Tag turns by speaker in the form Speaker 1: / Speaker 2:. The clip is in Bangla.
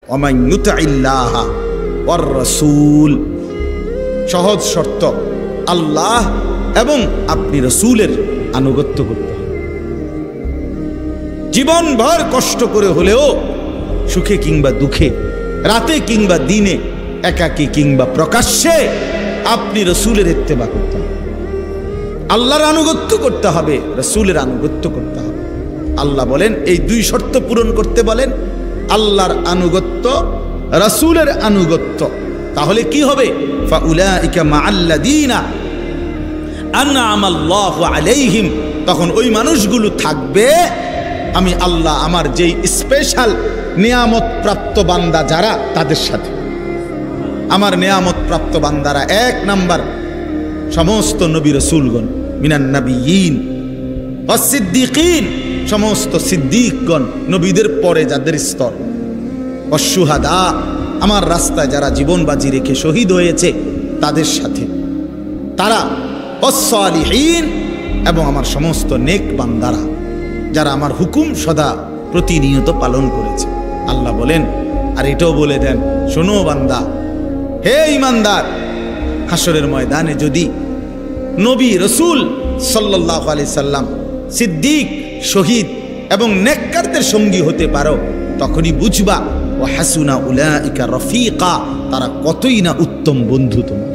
Speaker 1: ওয়া মান ইউতিল্লাহা ওয়ার রাসূল, সহজ শর্ত আল্লাহ এবং আপনি রাসূলের আনুগত্য করতে হবে। জীবনভর কষ্ট করে হলেও সুখে কিংবা দুঃখে, রাতে কিংবা দিনে, একাকী কিংবা প্রকাশ্যে আপনি রাসূলের ইত্তেবা করতে হবে, আল্লাহর আনুগত্য করতে হবে, রাসূলের আনুগত্য করতে হবে। আল্লাহ বলেন এই দুই শর্ত পূরণ করতে বলেন, আল্লাহর আনুগত্য, রাসূলের আনুগত্য। তাহলে কি হবে? ফাউলাইকা মাআল্লাযীনা আনআমাল্লাহু আলাইহিম, তখন ওই মানুষগুলো থাকবে আমি আল্লাহ আমার যেই স্পেশাল নিয়ামত প্রাপ্ত বান্দা যারা, তাদের সাথে। আমার নিয়ামত প্রাপ্ত বান্দারা এক নাম্বার সমস্ত নবী রাসূলগণ, মিনান নাবিয়িন ওয়াস সিদ্দিকিন, সমস্ত সিদ্দিকগণ, নবীদের পরে যাদের স্তর, ওয়াস শুহাদা, আমার রাস্তায় যারা জীবন বাজি রেখে শহীদ হয়েছে তাদের সাথে তারা, ওয়াস সালিহিন, এবং আমার সমস্ত নেক বান্দারা যারা আমার হুকুম সদা প্রতিনিয়ত পালন করেছে। আল্লাহ বলেন আর এটাও বলে দেন, শোনো বান্দা, হে ঈমানদার, হাসরের ময়দানে যদি নবী রাসূল সাল্লাল্লাহু আলাইহি সাল্লাম, সিদ্দিক, শহীদ এবং নেককারদের সঙ্গী হতে পারো, তখনই বুঝবা ওয়া হাসুনা উলাইকা রফিকা, তারা কতই না উত্তম বন্ধু তোমার।